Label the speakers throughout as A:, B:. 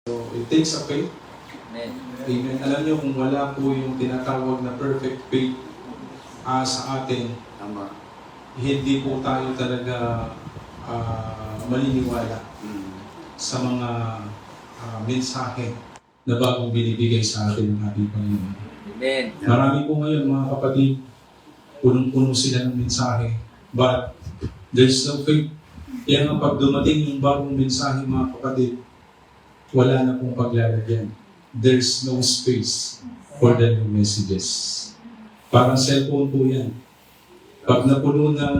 A: So, it takes a faith.
B: Amen.
A: Amen. Alam niyo, kung wala po yung tinatawag na perfect faith sa atin,
B: Tama.
A: hindi po tayo talaga maniniwala sa mga mensahe na bagong binibigay sa atin ng ating Panginoon.
B: Amen.
A: Marami po ngayon, mga kapatid, punong-puno sila ng mensahe, but there's no faith. Kaya nga pag dumating yung bagong mensahe, mga kapatid, wala na pong paglalagyan. There's no space for the new messages. Parang cellphone po yan. Pag napuno ng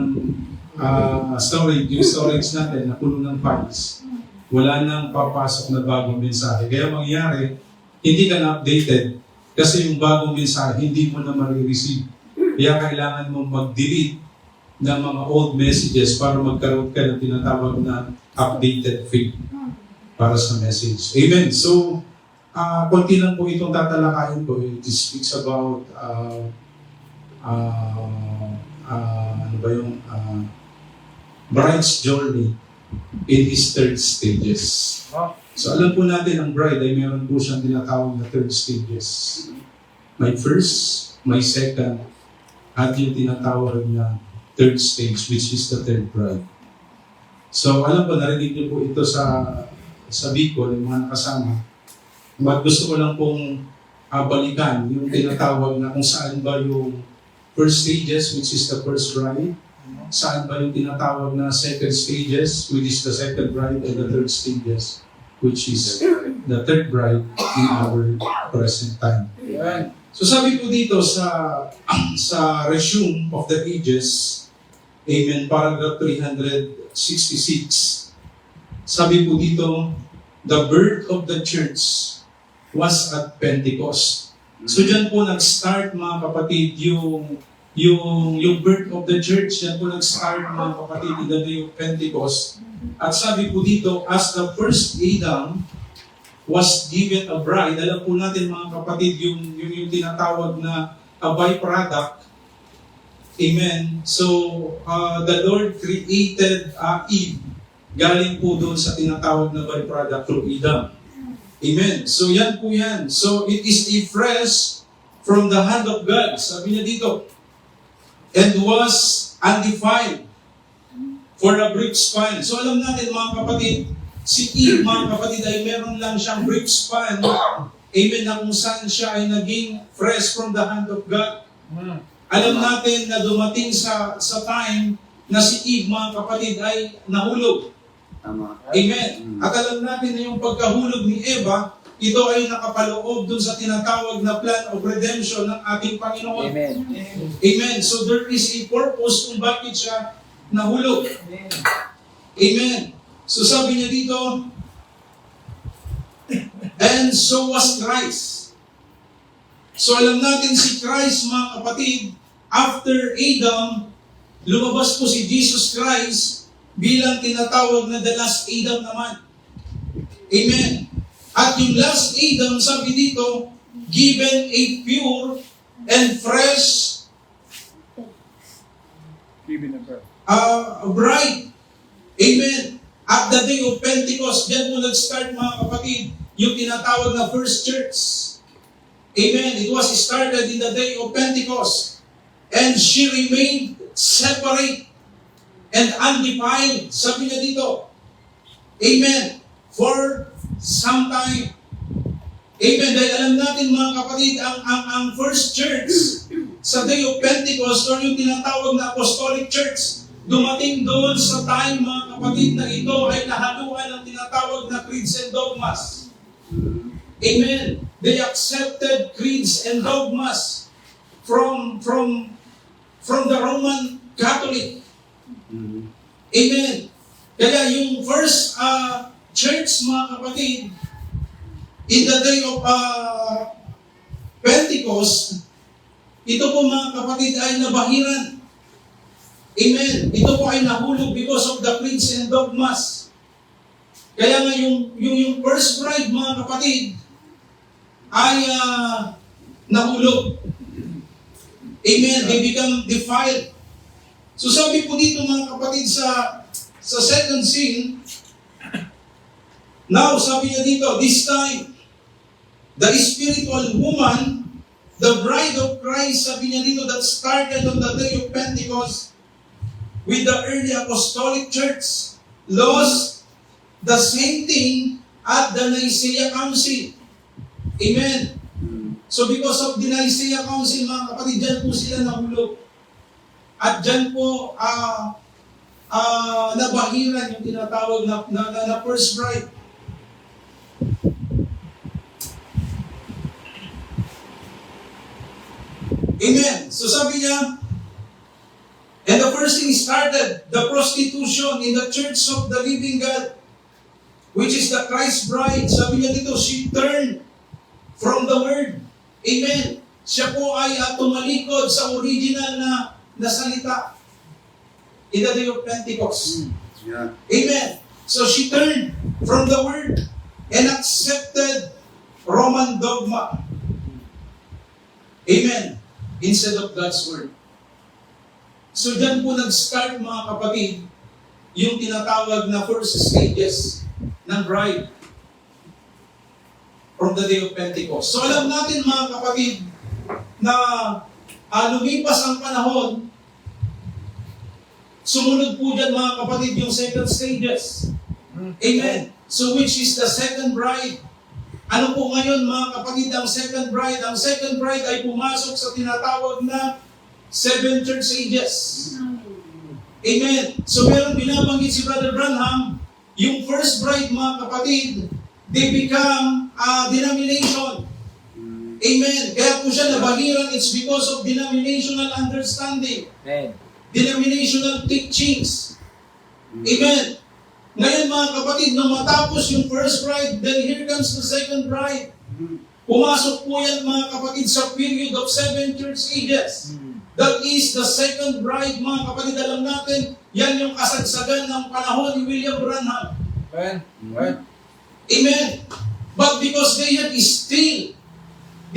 A: storage, yung storage natin, napuno ng files, wala nang papasok na bagong mensahe. Kaya mangyayari, hindi ka na updated kasi yung bagong mensahe, hindi mo na marireceive. Kaya kailangan mo mag-delete ng mga old messages para magkaroon ka ng tinatawag na updated faith para sa message. Amen. So, konti lang po itong tatalakayin ko. It speaks about bride's journey in his third stages. So alam po natin ang bride ay meron po siyang tinatawag na third stages. May first, may second, at yung tinatawag na third stage, which is the third bride. So alam po, narinig niyo po ito sa Bicol, yung mga nakasama. But gusto ko lang pong balikan yung tinatawag na kung saan ba yung first stages, which is the first bride, saan ba yung tinatawag na second stages, which is the second bride, and the third stages, which is the third bride in our present time. So sabi po dito sa Resume of the Ages, Amen, paragraph 366, sabi po dito, the birth of the church was at Pentecost. So dyan po nag-start, mga kapatid, yung birth of the church, yan po nag-start, mga kapatid, in the day of Pentecost. At sabi po dito, as the first Adam was given a bride, alam po natin, mga kapatid, yung tinatawag na a byproduct. Amen. So, the Lord created Eve. Galing po doon sa tinatawag na byproduct through Adam. Amen. So, yan po yan. So, it is a fresh from the hand of God. Sabi niya dito, and was undefiled for a brief span. So alam natin, mga kapatid, si Eve, mga kapatid, ay meron lang siyang brief span. Amen, na kung saan siya ay naging fresh from the hand of God. Alam natin na dumating sa time na si Eve, mga kapatid, ay nahulog. Amen. At alam natin na yung pagkahulog ni Eva, ito ay nakapaloob dun sa tinatawag na plan of redemption ng ating Panginoon.
B: Amen.
A: Amen. So there is a purpose kung bakit siya nahulog. Amen. So sabi niya dito, and so was Christ. So alam natin si Christ, mga kapatid, after Adam, lumabas po si Jesus Christ bilang tinatawag na the last Adam naman. Amen. At yung last Adam, sabi dito, given a pure and fresh bride. Amen. At the day of Pentecost, diyan mo nag-start, mga kapatid, yung tinatawag na first church. Amen. It was started in the day of Pentecost. And she remained separate and undefiled. Sabi niya dito, amen, for some time. Amen. Dahil alam natin, mga kapatid, ang first church sa day of Pentecost or yung tinatawag na apostolic church, dumating doon sa time, mga kapatid, na ito ay nahaluan ng tinatawag na creeds and dogmas. Amen. They accepted creeds and dogmas from the Roman Catholic. Amen. Kaya yung first church, mga kapatid, in the day of Pentecost, ito po, mga kapatid, ay nabahiran. Amen. Ito po ay nahulog because of the creeds and dogmas. Kaya nga yung first bride, mga kapatid, ay nahulog. Amen. They become defiled. So sabi po dito, mga kapatid, sa second scene, Now, sabi niya dito, this time, the spiritual woman, the bride of Christ, sabi niya dito, that started on the day of Pentecost with the early apostolic church, lost the same thing at the Nicaea Council. Amen. So because of the Nicaea Council, mga kapatid, dyan po sila nahulog. At dyan po nabahiran yung tinatawag na first bride. Amen. So sabi niya, and the first thing started, the prostitution in the church of the living God, which is the Christ bride. Sabi niya dito, she turned from the word. Amen. Siya po ay tumalikod sa original na salita in the day of Pentecost.
B: Yeah.
A: Amen. So she turned from the word and accepted Roman dogma. Amen. Instead of God's word. So dyan po nag-start, mga kapatid, yung tinatawag na first stages ng bride from the day of Pentecost. So alam natin, mga kapatid, na lumipas ang panahon, sumunod po dyan, mga kapatid, yung second stages. Amen. So which is the second bride. Ano po ngayon, mga kapatid, ang second bride? Ang second bride ay pumasok sa tinatawag na 7 church ages. Amen. So meron binabanggit si Brother Branham, yung first bride, mga kapatid, they become a denomination. Amen. Kaya po siya nabahiran, it's because of denominational understanding.
C: Amen.
A: Denominational teachings. Amen. Ngayon, mga kapatid, nung matapos yung first bride, then here comes the second bride. Pumasok po yan, mga kapatid, sa period of 7 church ages. That is the second bride, mga kapatid. Alam natin, yan yung kasagsagan ng panahon ni William Branham.
C: Amen. Amen.
A: Amen. But because they had still,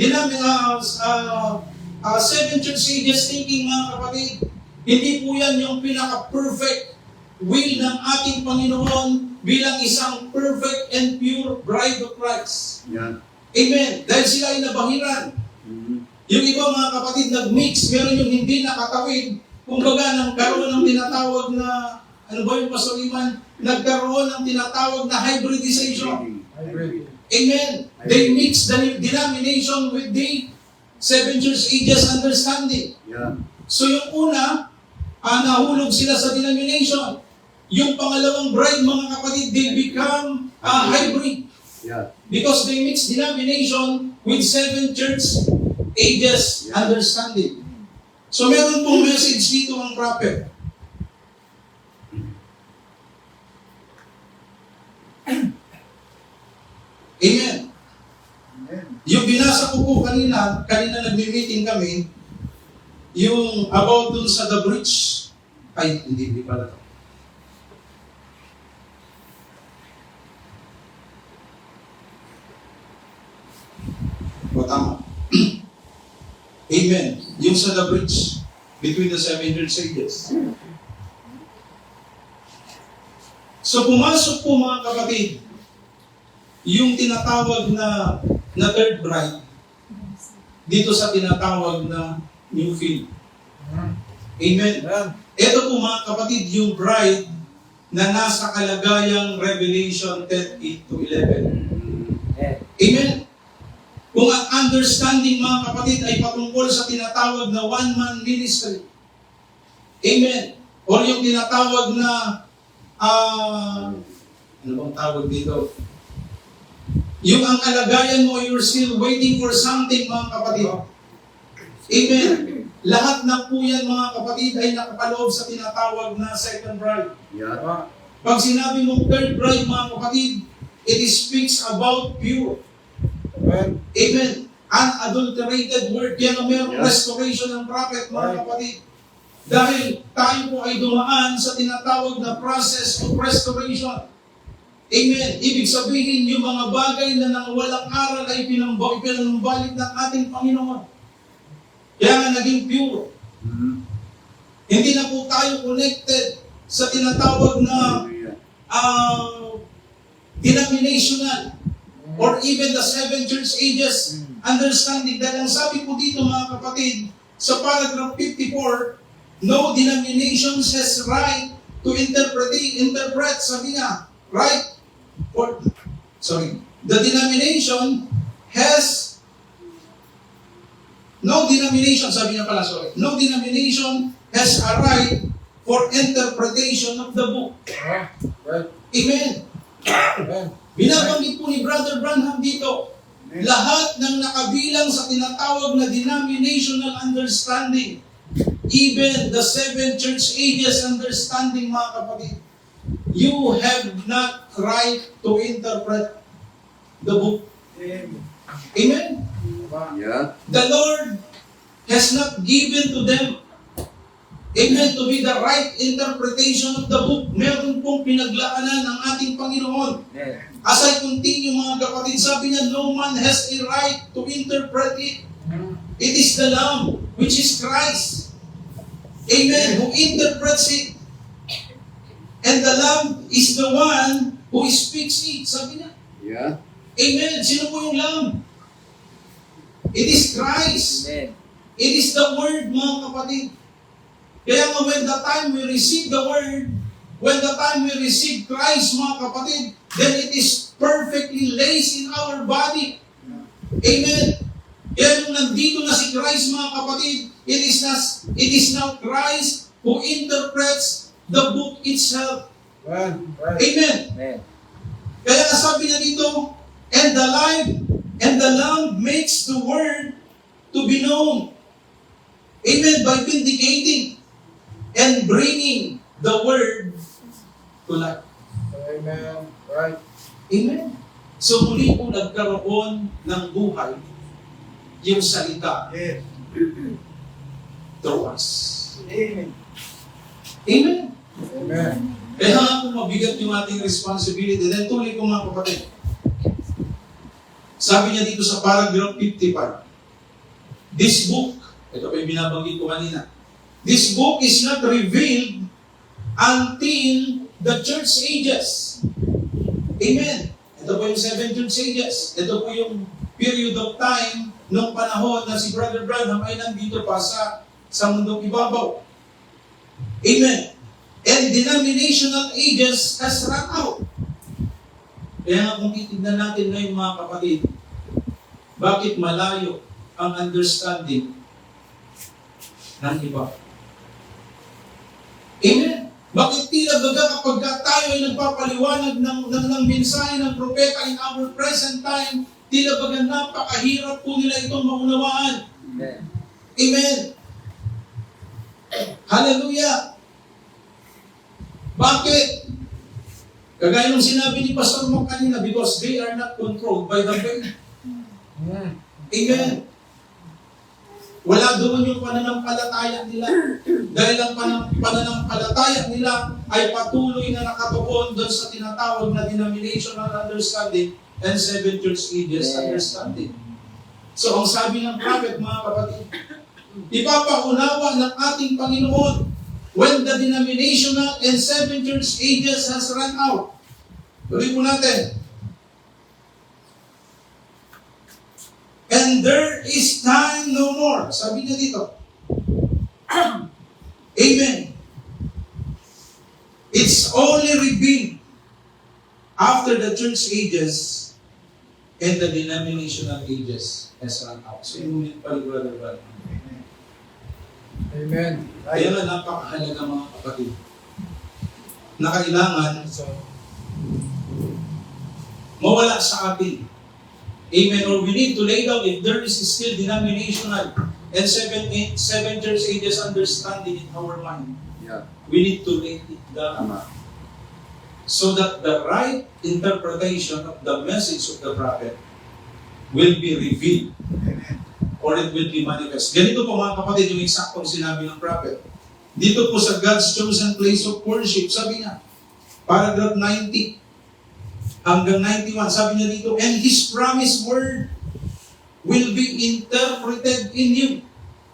A: di namin 7 church ages thinking, mga kapatid, hindi po yan yung pinaka-perfect will ng ating Panginoon bilang isang perfect and pure bride of Christ.
B: Yeah.
A: Amen. Dahil sila ay nabahiran. Yung iba, mga kapatid, nag-mix. Meron yung hindi nakatawid. Kumbaga, nagkaroon ng tinatawag na, ano ba yung Pastor Iman? Nagkaroon ng tinatawag na hybridization.
C: Hybrid.
A: Amen. They mix the denomination with the 7 church ages understanding.
B: Yeah.
A: So yung una, nahulog sila sa denomination. Yung pangalawang bride, mga kapatid, they become hybrid.
B: Yeah.
A: Because they mix denomination with 7 church ages understanding. So meron pong message dito ang prophet. Amen. Yung binasa ko po kanina nagmi-meeting kami, yung about dun sa the bridge, ay, hindi pala to. O, tama. Amen. Yung sa the bridge, between the 7 church ages. So pumasok po, mga kapatid, yung tinatawag na third bride dito sa tinatawag na new field. Amen. Ito po, mga kapatid, yung bride na nasa kalagayang Revelation 10:8 to 11. Amen. Kung ang understanding, mga kapatid, ay patungkol sa tinatawag na one-man ministry. Amen. O yung tinatawag na ano bang tawag dito? Yung ang kalagayan mo, you're still waiting for something, mga kapatid. Amen. Lahat na po yan, mga kapatid, ay nakapaloob sa tinatawag na second bride.
B: Yeah.
A: Pag sinabi mong third bride, mga kapatid, it speaks about pure.
C: Amen.
A: Amen. Unadulterated word. Kaya na mayroong
B: Yeah.
A: restoration ng prophet, mga kapatid. Dahil tayo po ay dumaan sa tinatawag na process of restoration. Amen. Ibig sabihin, yung mga bagay na nang walang aral ay pinanumbalik ng ating Panginoon. Kaya nga naging pure. Hindi na po tayo connected sa tinatawag na denominational, or even the seven church ages understanding. Dahil ang sabi po dito mga kapatid, sa paragraph 54, no denominations has right to interpret, sabi nga, right? The denomination has, no denomination, sabi nga pala, no denomination has a right for interpretation of the book.
C: Right.
A: Amen.
C: Amen.
A: Binabanggit po ni Brother Branham dito, lahat ng nakabilang sa tinatawag na denominational understanding, even the seven church ages understanding, mga kapatid, you have not right to interpret the book. Amen?
B: Yeah.
A: The Lord has not given to them, amen, to be the right interpretation of the book. Meron pong pinaglaanan ng ating Panginoon. As I continue, mga kapatid, sabi niya, no man has a right to interpret it. It is the Lamb, which is Christ. Amen, who interprets it. And the Lamb is the one who speaks it. Sabi niya.
B: Yeah.
A: Amen. Sino po yung Lamb? It is Christ.
B: Amen.
A: It is the Word, mga kapatid. Kaya nga when the time we receive the Word, when the time we receive Christ, mga kapatid, then it is perfectly laced in our body. Amen. Kaya nung nandito na si Christ, mga kapatid, it is now Christ who interprets the book itself.
C: Right.
A: Amen.
B: Amen.
A: Kaya nga sabi niya dito, and the Lamb makes the Word to be known. Amen. By vindicating and bringing the Word to life.
C: Amen. Right.
A: Amen. So muli po nagkaroon ng buhay yung salita through us.
C: Amen.
A: Amen.
C: Amen.
A: Kaya nga po mabigat yung ating responsibility. Then tuloy ko mga kapatid. Sabi niya dito sa paragraph 55, this book, ito pa yung binabanggit ko kanina, this book is not revealed until the church ages. Amen. Ito po yung seven church ages. Ito po yung period of time nung panahon na si Brother Branham ay nandito pa sa mundong ibabaw. Amen. And denominational ages has run out. Kaya nga kung titignan natin ngayon mga kapatid, bakit malayo ang understanding ng iba? Amen. Bakit tila baga kapag tayo ay nagpapaliwanag ng mensahe ng propeta in our present time, tila baga napakahirap po nila itong maunawaan.
B: Amen.
A: Amen. Hallelujah. Bakit? Kagaya nung sinabi ni Pastor Mark kanina, because they are not controlled by the faith. Amen. Wala doon yung pananampalataya nila. Dahil ang pananampalataya nila ay patuloy na nakatuon doon sa tinatawag na denominational understanding and seven church ages understanding. So ang sabi ng prophet, mga kapatid, ipapaunawa ng ating Panginoon when the denominational and seven church ages has run out. Tuloy po natin. And there is time no more. Sabi niya dito. Amen. It's only revealed after the church ages and the denominational ages has run out. So yung moment pala, Brother Val.
C: Amen.
A: Kaya nga napakahalaga mga kapatid na kailangan mawala sa atin. Amen. Or we need to lay down if there is still denominational and seven church ages understanding in our mind.
B: Yeah.
A: We need to lay it down.
B: Tama.
A: So that the right interpretation of the message of the prophet will be revealed. Or it will be manifest. Ganito po mga kapatid yung eksaktong sinabi ng prophet. Dito po sa God's chosen place of worship, sabi niya, paragraph 90 hanggang 91, sabi niya dito, and His promised word will be interpreted in you.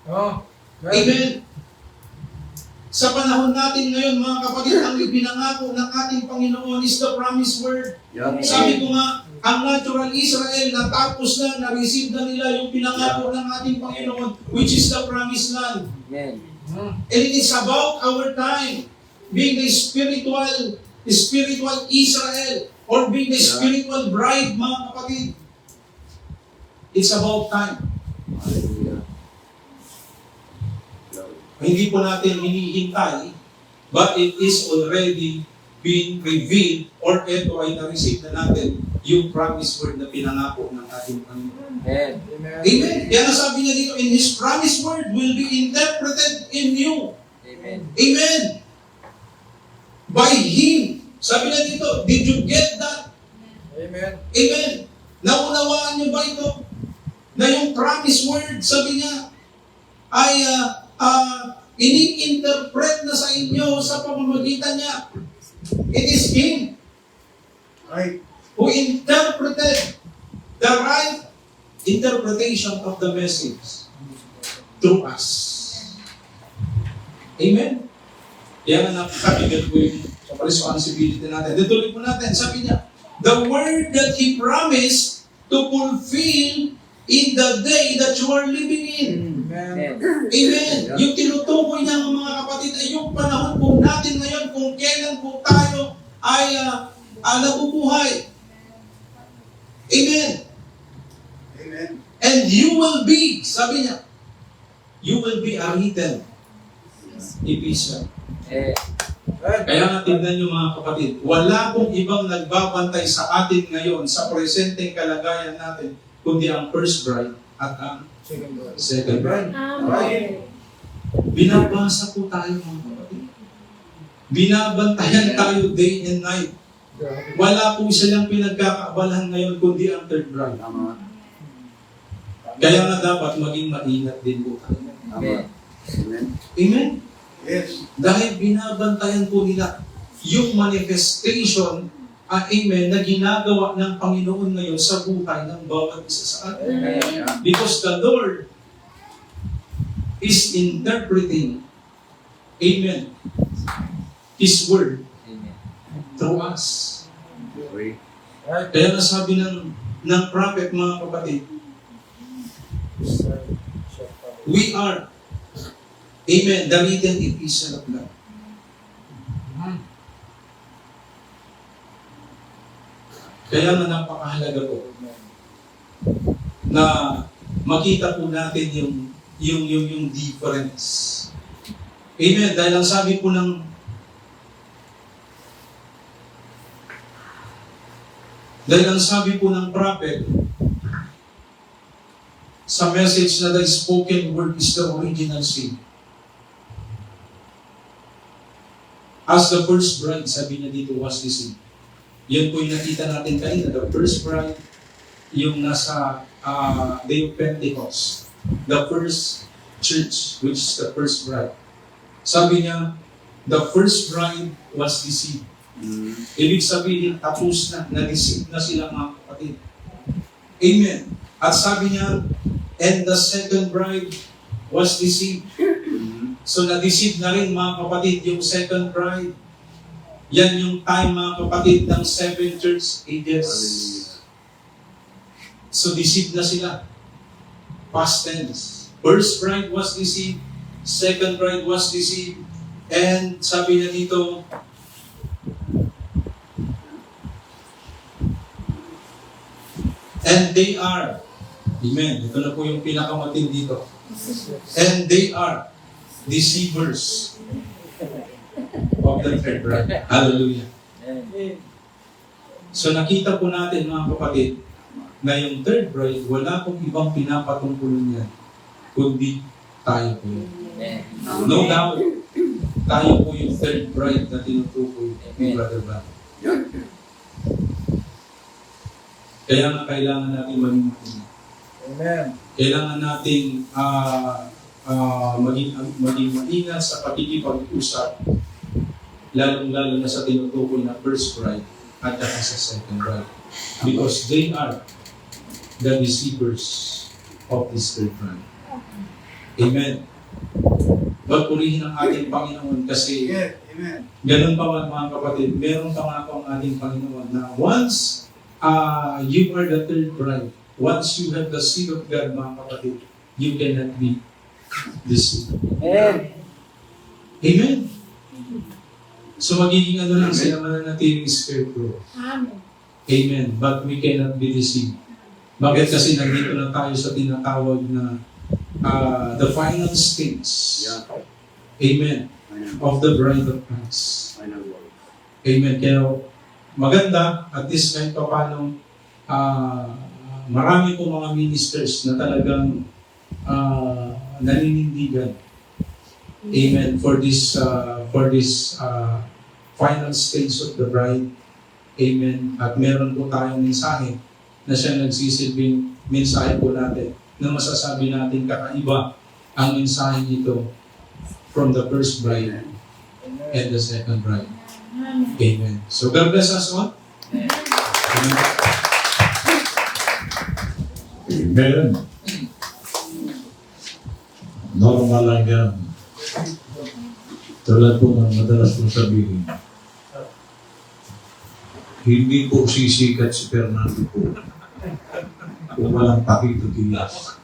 C: Oh, right.
A: Amen. Sa panahon natin ngayon, mga kapatid, ang ibinangako ng ating Panginoon is the promised word. Sabi ko nga, ang natural Israel natapos na, na-receive na nila yung pinangako ng ating Panginoon, which is the promised land.
B: Amen.
A: And it is about our time being the spiritual Israel or being the spiritual bride, mga kapatid. It's about time.
B: Hallelujah.
A: Hindi po natin hinihintay, but it is already being revealed or ito ay na-receive na natin yung promised word na pinangako ng ating Panginoon.
B: Amen.
C: Amen.
A: Amen. Kaya nasabi niya dito, in His promised word will be interpreted in you.
B: Amen.
A: Amen. By Him. Sabi niya dito, did you get that?
C: Amen.
A: Amen. Naunawaan niyo ba ito? Na yung promised word, sabi niya, ay ini-interpret na sa inyo sa pamamagitan niya. It is Him
C: Right.
A: who interpreted the right interpretation of the message through us. Amen? Kaya nga napakabigat po yung responsibility natin. Tutuloy po natin. Sabi niya, the word that He promised to fulfill in the day that you are living in.
C: Amen.
A: Amen. Yung tinutukoy niya mga kapatid ay yung panahon po natin ngayon kung kailan po tayo ay nabubuhay. Amen.
C: Amen.
A: And you will be, sabi niya, you will be a written epistle.
B: Amen.
A: Kaya nga tignan niyo mga kapatid, wala pong ibang nagbabantay sa atin ngayon sa presenteng kalagayan natin kundi ang first bride at ang
C: Second bride.
A: second bride.
C: Right.
A: Binabasa po tayo mga kapatid. Binabantayan tayo day and night.
C: Grabe.
A: Wala po silang pinagkakaabalahan ngayon kundi ang third bride.
B: Tama.
A: Kaya nga dapat maging maingat din po tayo.
B: Amen.
C: Amen.
A: Amen?
C: Yes.
A: Dahil binabantayan po nila yung manifestation, amen, na ginagawa ng Panginoon ngayon sa buhay ng bawat isa sa atin.
B: Amen.
A: Because the Lord is interpreting, amen, His word
B: Amen.
A: through us.
C: Right.
A: Kaya nasabi ng prophet, mga kapatid, we are, amen, the written epistle of God. Kaya nga napakahalaga po na makita po natin yung difference. Amen. Dahil ang sabi po ng prophet sa message na the spoken word is the original sin. As the first bride, sabi niya dito, was deceived. Yan po yung nakita natin kanina, the first bride, yung nasa Day of Pentecost, the first church, which is the first bride. Sabi niya, the first bride was deceived. Ibig sabihin, tapos na-deceive na sila mga kapatid. Amen. At sabi niya, and the second bride was deceived. So na-deceive na rin mga kapatid yung second bride. Yan yung time mga kapatid ng 7 church ages. So deceived na sila. Past tense. First bride was deceived. Second bride was deceived. And sabi niya dito, and they are, amen, ito na po yung pinakamatin dito. And they are deceivers of the third bride. Hallelujah.
B: Amen.
A: So nakita po natin mga kapatid na yung third bride, wala pong ibang pinapatungkulan niya kundi tayo po yun.
B: Amen.
A: No doubt, tayo po yung third bride na tinutukoy ni Brother Bang. Kaya nga kailangan natin maging makinig.
C: Amen.
A: Kailangan nating maging maingat sa pakikipag-usap, lalong-lalo na sa tinutukoy na first bride at saka sa second bride. Because they are the deceivers of this third bride. Amen. Purihin ang ating Panginoon kasi
C: Yes. Amen.
A: ganun pa mga kapatid, meron pa nga po ang ating Panginoon na once you are the third bride, once you have the seal of God mga kapatid, you cannot be deceived.
B: Amen.
A: Amen. So magiging ano lang sila mananatiling spiritual.
D: Amen.
A: Amen. But we cannot be deceived. Bakit? Kasi nandito na tayo sa tinatawag na the final stage.
C: Yeah.
A: Amen.
C: Amen.
A: Of the bride of Christ.
C: Final word.
A: Amen. Kaya maganda, at least kahit pa paano, marami po mga ministers na talagang naninindigan. Amen. For this final stage of the bride. Amen. At meron po tayong mensahe na siya nagsisilbing mensahe po natin na masasabi natin kakaiba ang mensahe nito from the first bride and the second bride.
D: Amen.
A: Amen. So God bless us all. Amen.
E: Amen. Normal lang yan. Tulad po ng madalas kong sabihin, hindi po sisikat si Fernando po kung walang Paquito Diaz.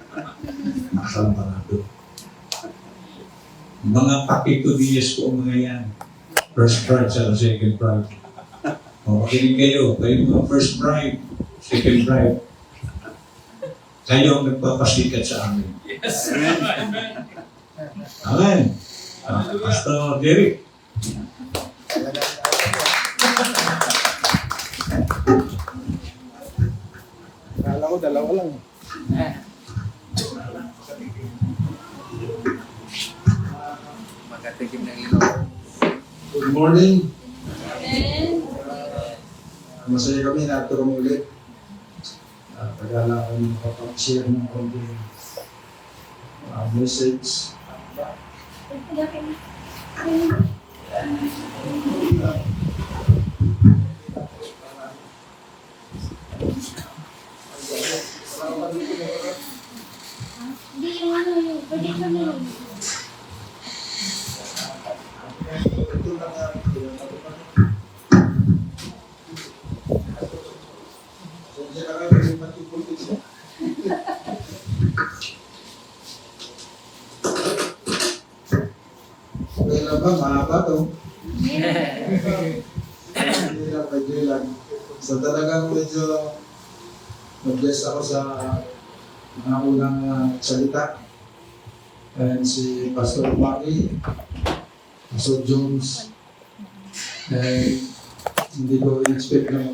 E: Nakalamparado. Mga Paquito Diaz po ang mga yan. First bride sa second bride. O, makinig kayo. Kayo mga first bride, second bride. Kayo ang nagpapasikat sa amin.
A: Yes.
E: Amen. Pastor Derek.
C: Akala ko dalawa lang. Magkatikim ng ilaw.
F: Good morning.
D: Amen.
F: Masaya kami na turong ulit. Pagala kami makapag-share ng konting message.
D: Hindi yung ano yung, pwede kami yun.
F: Ito na nga. Sensya na kayo, hindi matipulpit siya. Okay lang ba? Mahaba to. Hindi lang, medyo lang. So talagang medyo mag-bless ako sa mga unang salita. And si Pastor Maki, Pastor Jones, hindi ko in-expect na